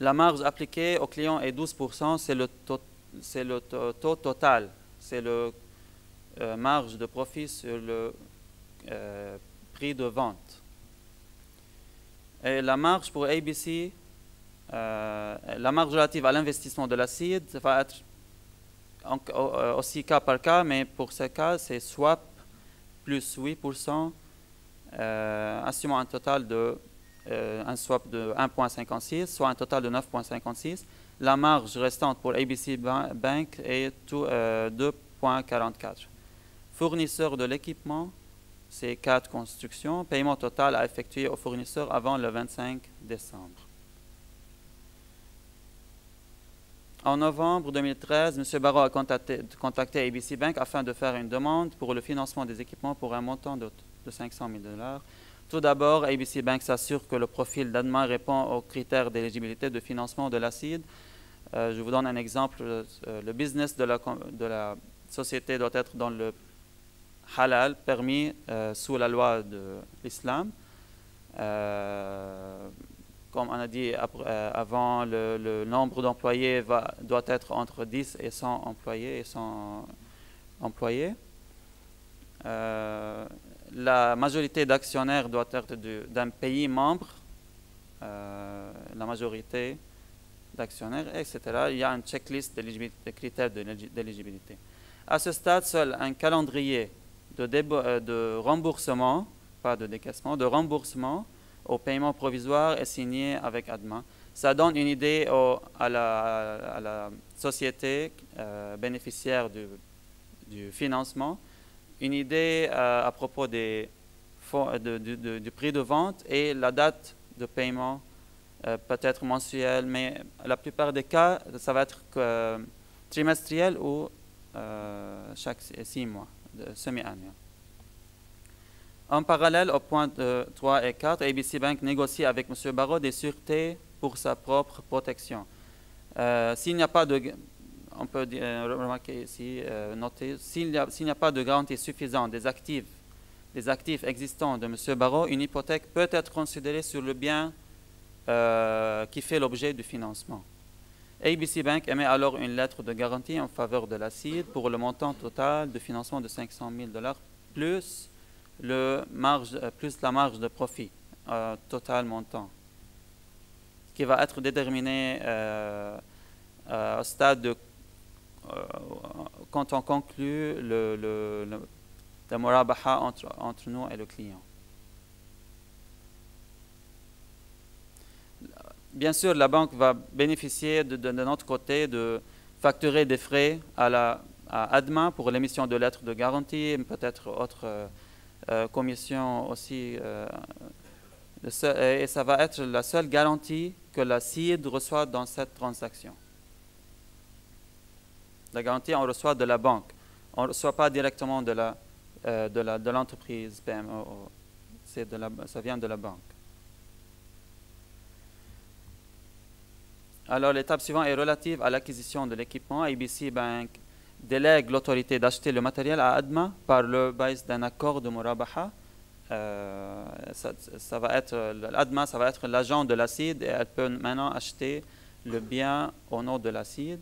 La marge appliquée au client est 12%, c'est le taux total, c'est le marge de profit sur le prix de vente. Et la marge pour ABC, la marge relative à l'investissement de la seed va être aussi cas par cas, mais pour ce cas, c'est swap plus 8%, assumant un total de un swap de 1,56, soit un total de 9,56. La marge restante pour ABC Bank est 2,44. Fournisseur de l'équipement, c'est 4 constructions. Paiement total à effectuer au fournisseur avant le 25 décembre. En novembre 2013, M. Barrault a contacté ABC Bank afin de faire une demande pour le financement des équipements pour un montant de 500 000 $. Tout d'abord, ABC Bank s'assure que le profil d'ADMA répond aux critères d'éligibilité de financement de la seed. Je vous donne un exemple. Le business de la société doit être dans le halal, permis sous la loi de l'islam. Comme on a dit avant, le nombre d'employés doit être entre 10 et 100 employés. La majorité d'actionnaires doit être d'un pays membre, la majorité d'actionnaires, etc. Il y a une checklist de critères d'éligibilité. À ce stade, seul un calendrier de remboursement, pas de décaissement, de remboursement au paiement provisoire est signé avec ADMA. Ça donne une idée à la société bénéficiaire du financement, une idée à propos du prix de vente et la date de paiement peut être mensuelle, mais la plupart des cas, ça va être trimestriel ou chaque 6 mois, semi-annuel. En parallèle, au point 3 et 4, ABC Bank négocie avec M. Barrault des sûretés pour sa propre protection. S'il n'y a pas de... On peut remarquer ici, noter, s'il n'y a pas de garantie suffisante des actifs existants de M. Barrault, une hypothèque peut être considérée sur le bien qui fait l'objet du financement. ABC Bank émet alors une lettre de garantie en faveur de la seed pour le montant total de financement de 500 000 $ plus la marge de profit, total montant, qui va être déterminé au stade de quand on conclut le murabaha entre nous et le client. Bien sûr, la banque va bénéficier de notre côté de facturer des frais à ADMA pour l'émission de lettres de garantie, peut-être autres commissions aussi. Et ça va être la seule garantie que la seed reçoit dans cette transaction. La garantie, on reçoit de la banque. On ne reçoit pas directement de l'entreprise PME. Ça vient de la banque. Alors, l'étape suivante est relative à l'acquisition de l'équipement. ABC Bank délègue l'autorité d'acheter le matériel à ADMA par le biais d'un accord de murabaha. ADMA, ça va être l'agent de la seed et elle peut maintenant acheter le bien au nom de la seed.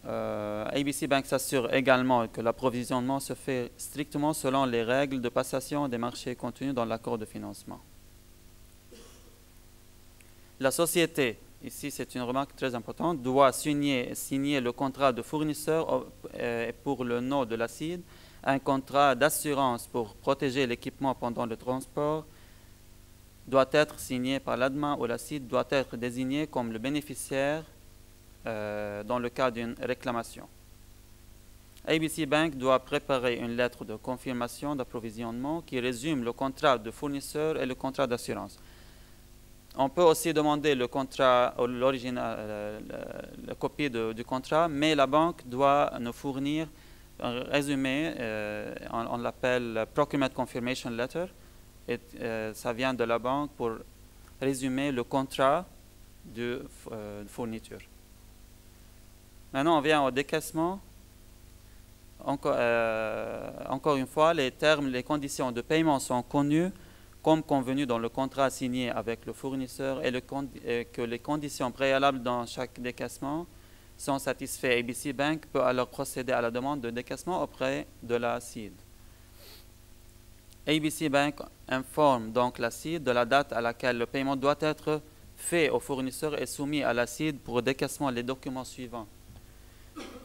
ABC Bank s'assure également que l'approvisionnement se fait strictement selon les règles de passation des marchés contenues dans l'accord de financement. La société, ici c'est une remarque très importante, doit signer le contrat de fournisseur pour le nom de la seed, un contrat d'assurance pour protéger l'équipement pendant le transport doit être signé par l'ADMA ou la seed doit être désigné comme le bénéficiaire dans le cas d'une réclamation. ABC Bank doit préparer une lettre de confirmation d'approvisionnement qui résume le contrat de fournisseur et le contrat d'assurance. On peut aussi demander le contrat, l'original, la copie du contrat, mais la banque doit nous fournir un résumé, on l'appelle Procurement Confirmation Letter, et ça vient de la banque pour résumer le contrat de fourniture. Maintenant, on vient au décaissement. Encore une fois, les termes, les conditions de paiement sont connus comme convenu dans le contrat signé avec le fournisseur et que les conditions préalables dans chaque décaissement sont satisfaits, ABC Bank peut alors procéder à la demande de décaissement auprès de la CID. ABC Bank informe donc la CID de la date à laquelle le paiement doit être fait au fournisseur et soumis à la CID pour décaissement les documents suivants.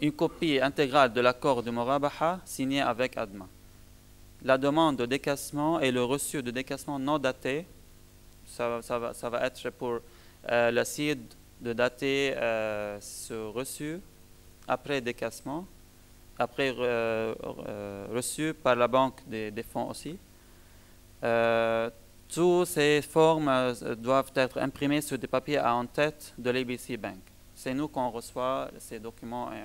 Une copie intégrale de l'accord de Murabaha signé avec ADMA. La demande de décaissement et le reçu de décaissement non daté. Ça va être pour la CID de dater ce reçu après décaissement, après reçu par la banque des fonds aussi. Toutes ces formes doivent être imprimées sur des papiers à en-tête de l'ABC Bank. C'est nous qu'on reçoit ces documents et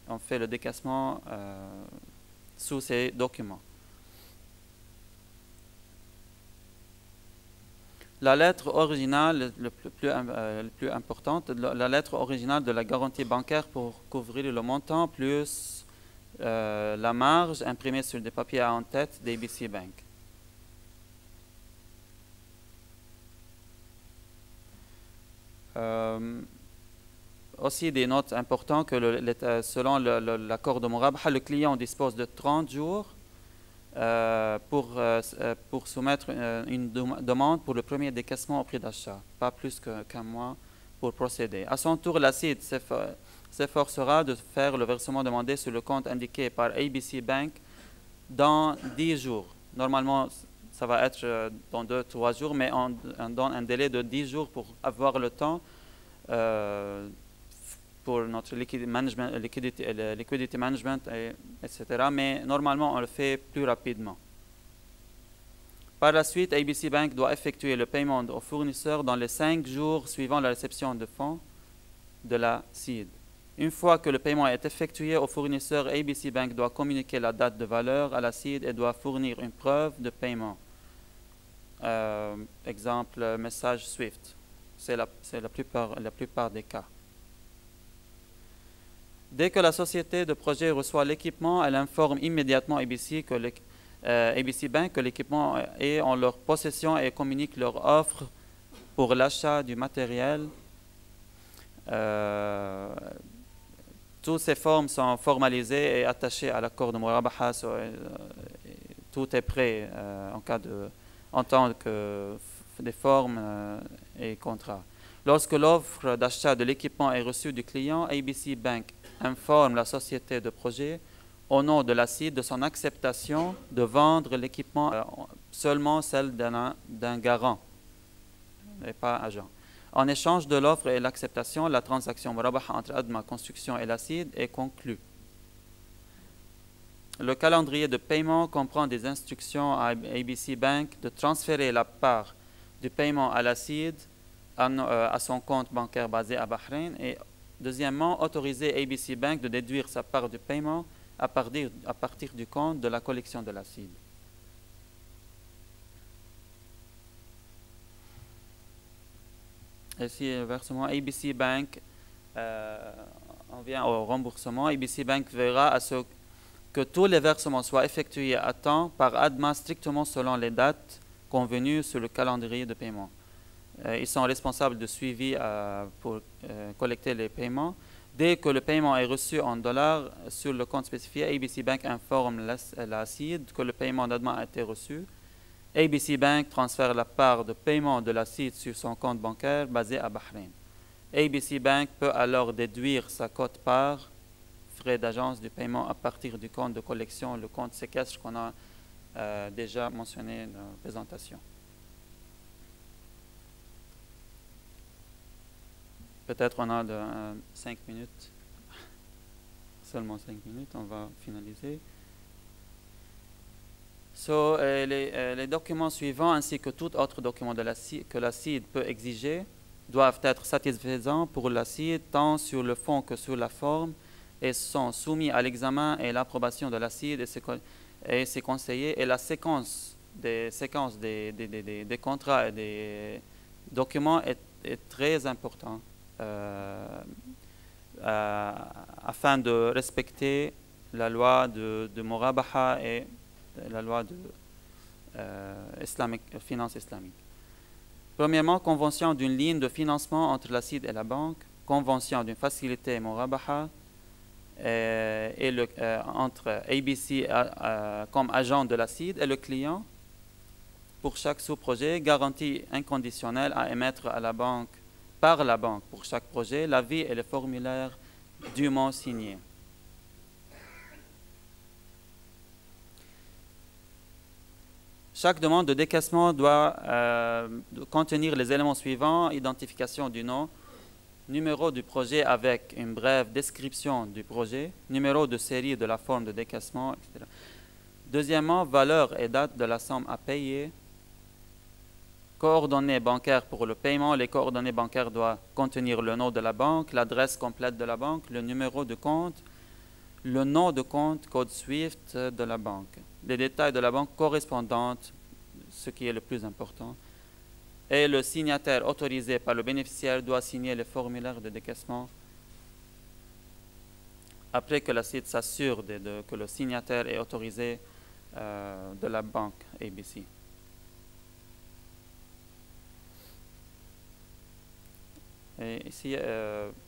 on fait le décaissement sous ces documents. La lettre originale, le plus importante, la lettre originale de la garantie bancaire pour couvrir le montant plus la marge imprimée sur des papiers à en-tête d'ABC Bank. Aussi des notes importantes que selon l'accord de Murabaha, le client dispose de 30 jours pour soumettre une demande pour le premier décaissement au prix d'achat, pas plus qu'un mois pour procéder. À son tour, la CID s'efforcera de faire le versement demandé sur le compte indiqué par ABC Bank dans 10 jours. Normalement, ça va être dans 2-3 jours, mais on donne un délai de 10 jours pour avoir le temps pour notre liquidity management, etc. Mais normalement, on le fait plus rapidement. Par la suite, ABC Bank doit effectuer le paiement au fournisseur dans les 5 jours suivant la réception de fonds de la CID. Une fois que le paiement est effectué au fournisseur, ABC Bank doit communiquer la date de valeur à la CID et doit fournir une preuve de paiement. Exemple, message SWIFT. C'est la plupart des cas. Dès que la société de projet reçoit l'équipement, elle informe immédiatement ABC Bank que l'équipement est en leur possession et communique leur offre pour l'achat du matériel. Toutes ces formes sont formalisées et attachées à l'accord de Murabaha. Tout est prêt en tant que des formes et contrats. Lorsque l'offre d'achat de l'équipement est reçue du client, ABC Bank informe la société de projet au nom de la CID de son acceptation de vendre l'équipement seulement celle d'un garant et pas agent. En échange de l'offre et l'acceptation, la transaction Murabaha entre ADMA Construction et la CID est conclue. Le calendrier de paiement comprend des instructions à ABC Bank de transférer la part du paiement à la CID à son compte bancaire basé à Bahreïn et deuxièmement, autoriser ABC Bank de déduire sa part du paiement à partir du compte de la collection de la CID. Ici, le versement ABC Bank, on vient au remboursement. ABC Bank verra à ce que tous les versements soient effectués à temps par ADMA strictement selon les dates convenues sur le calendrier de paiement. Ils sont responsables de suivi pour collecter les paiements. Dès que le paiement est reçu en dollars sur le compte spécifié, ABC Bank informe la CID que le paiement d'ADMA a été reçu. ABC Bank transfère la part de paiement de la CID sur son compte bancaire basé à Bahreïn. ABC Bank peut alors déduire sa quote-part frais d'agence du paiement à partir du compte de collection, le compte séquestre qu'on a déjà mentionné dans la présentation. Peut-être on a 5 minutes, seulement 5 minutes, on va finaliser. Les documents suivants ainsi que tout autre document que la CID peut exiger doivent être satisfaisants pour la CID tant sur le fond que sur la forme et sont soumis à l'examen et l'approbation de la CID et ses conseillers et la séquence des contrats et des documents est très important. Afin de respecter la loi de Murabaha et la loi finance islamique. Premièrement, convention d'une ligne de financement entre la CID et la banque, convention d'une facilité Murabaha entre ABC comme agent de la CID et le client pour chaque sous-projet, garantie inconditionnelle à émettre à la banque, par la banque pour chaque projet, l'avis et le formulaire dûment signés. Chaque demande de décaissement doit contenir les éléments suivants: identification du nom, numéro du projet avec une brève description du projet, numéro de série de la forme de décaissement, etc. Deuxièmement, valeur et date de la somme à payer. Coordonnées bancaires pour le paiement. Les coordonnées bancaires doivent contenir le nom de la banque, l'adresse complète de la banque, le numéro de compte, le nom de compte, code SWIFT de la banque, les détails de la banque correspondante, ce qui est le plus important, et le signataire autorisé par le bénéficiaire doit signer le formulaire de décaissement après que la CID s'assure que le signataire est autorisé de la banque ABC. Et ici,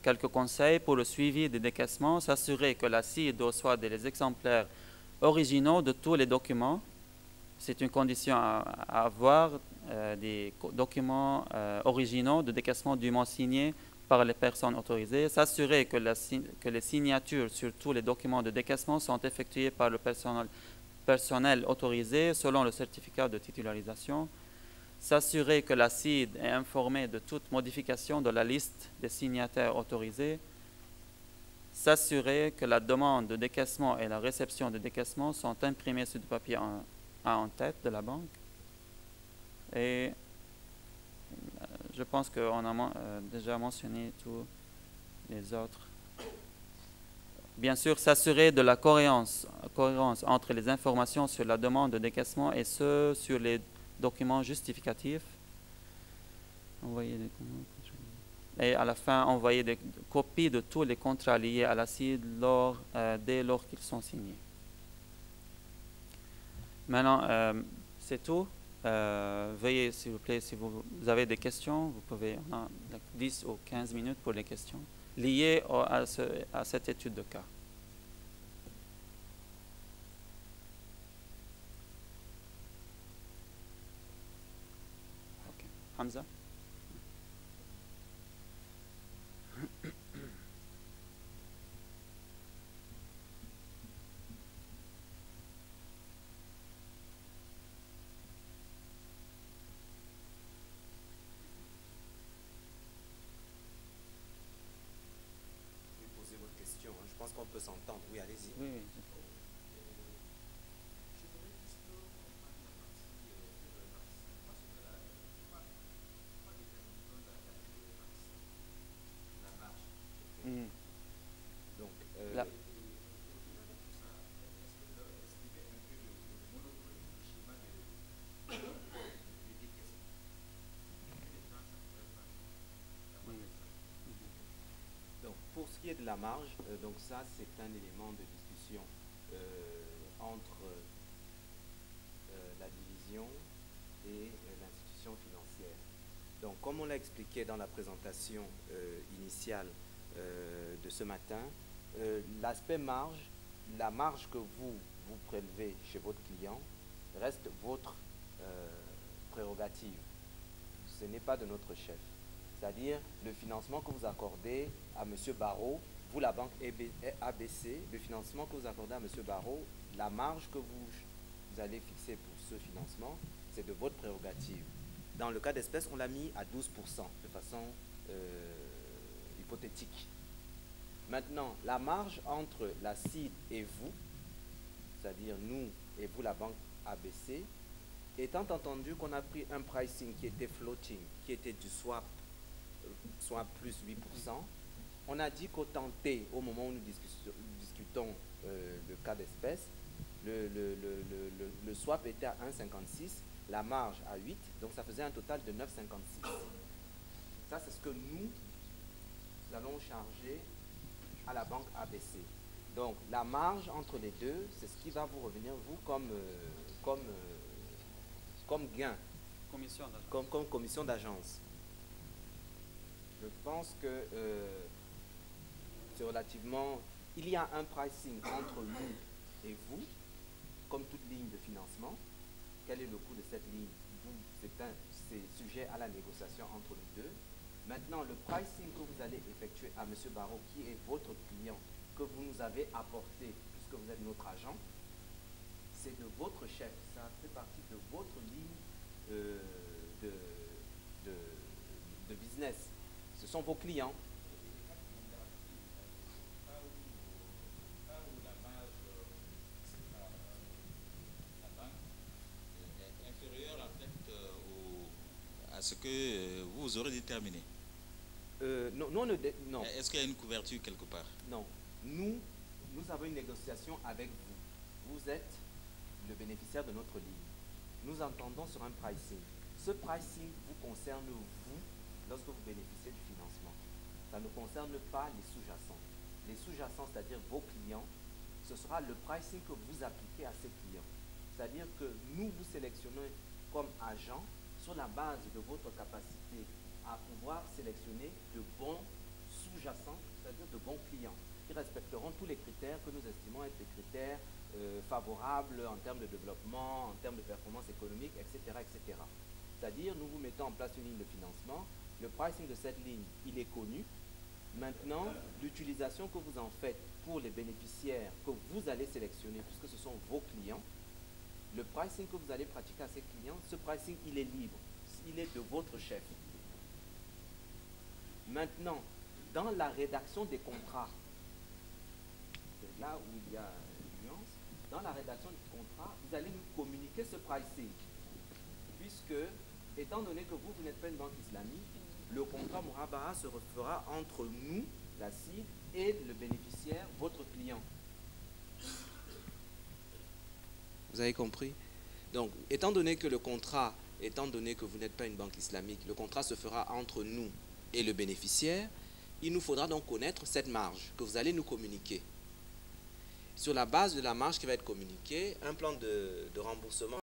quelques conseils pour le suivi des décaissements: s'assurer que la CID reçoit des exemplaires originaux de tous les documents. C'est une condition à avoir, des documents originaux de décaissement dûment signés par les personnes autorisées. S'assurer que les signatures sur tous les documents de décaissement sont effectuées par le personnel autorisé selon le certificat de titularisation. S'assurer que la CID est informée de toute modification de la liste des signataires autorisés. S'assurer que la demande de décaissement et la réception de décaissement sont imprimées sur du papier en tête de la banque. Et je pense qu'on a déjà mentionné tous les autres. Bien sûr, s'assurer de la cohérence entre les informations sur la demande de décaissement et ceux sur les documents justificatifs. Et à la fin, envoyer des copies de tous les contrats liés à la CID dès lors qu'ils sont signés. Maintenant, c'est tout. Veuillez, s'il vous plaît, si vous avez des questions, vous pouvez, on a 10 ou 15 minutes pour les questions liées à cette étude de cas. Okay. Hamza? Je pense qu'on peut s'entendre. Oui, allez-y. Oui, oui. Donc, pour ce qui est de la marge, donc ça c'est un élément de discussion entre la division et l'institution financière. Donc comme on l'a expliqué dans la présentation initiale de ce matin, l'aspect marge, la marge que vous prélevez chez votre client reste votre prérogative. Ce n'est pas de notre chef. C'est-à-dire le financement que vous accordez à M. Barrault, vous la banque ABC, le financement que vous accordez à M. Barrault, la marge que vous allez fixer pour ce financement, c'est de votre prérogative. Dans le cas d'espèce, on l'a mis à 12% de façon hypothétique. Maintenant, la marge entre la CID et vous, c'est-à-dire nous et vous la banque ABC, étant entendu qu'on a pris un pricing qui était floating, qui était du swap, soit plus 8%, on a dit qu'au temps T, au moment où nous discutons le cas d'espèce, le swap était à 1,56, la marge à 8, donc ça faisait un total de 9,56. Ça, c'est ce que nous allons charger à la banque ABC. Donc, la marge entre les deux, c'est ce qui va vous revenir, vous, comme comme gain, Commission d'agence. comme commission d'agence. Je pense que c'est relativement... Il y a un pricing entre nous et vous, comme toute ligne de financement. Quel est le coût de cette ligne? C'est sujet à la négociation entre nous deux. Maintenant, le pricing que vous allez effectuer à M. Barreau, qui est votre client, que vous nous avez apporté, puisque vous êtes notre agent, c'est de votre chef. Ça fait partie de votre ligne de business. Ce sont vos clients. Ce que vous aurez déterminé. Non. Est-ce qu'il y a une couverture quelque part? Non. Nous avons une négociation avec vous. Vous êtes le bénéficiaire de notre ligne. Nous entendons sur un pricing. Ce pricing vous concerne vous lorsque vous bénéficiez du financement. Ça ne concerne pas les sous-jacents. Les sous-jacents, c'est-à-dire vos clients, ce sera le pricing que vous appliquez à ces clients. C'est-à-dire que nous vous sélectionnons comme agent sur la base de votre capacité à pouvoir sélectionner de bons sous-jacents, c'est-à-dire de bons clients, qui respecteront tous les critères que nous estimons être des critères favorables en termes de développement, en termes de performance économique, etc. etc. C'est-à-dire, nous vous mettons en place une ligne de financement, le pricing de cette ligne, il est connu. Maintenant, l'utilisation que vous en faites pour les bénéficiaires que vous allez sélectionner, puisque ce sont vos clients, le pricing que vous allez pratiquer à ces clients, ce pricing, il est libre. Il est de votre chef. Maintenant, dans la rédaction des contrats, c'est là où il y a une nuance, dans la rédaction du contrat, vous allez nous communiquer ce pricing. Puisque, étant donné que vous n'êtes pas une banque islamique, le contrat Mourabara se refera entre nous, la CID, et le bénéficiaire, votre client. Vous avez compris? Donc, étant donné que vous n'êtes pas une banque islamique, le contrat se fera entre nous et le bénéficiaire, il nous faudra donc connaître cette marge que vous allez nous communiquer. Sur la base de la marge qui va être communiquée, un plan de remboursement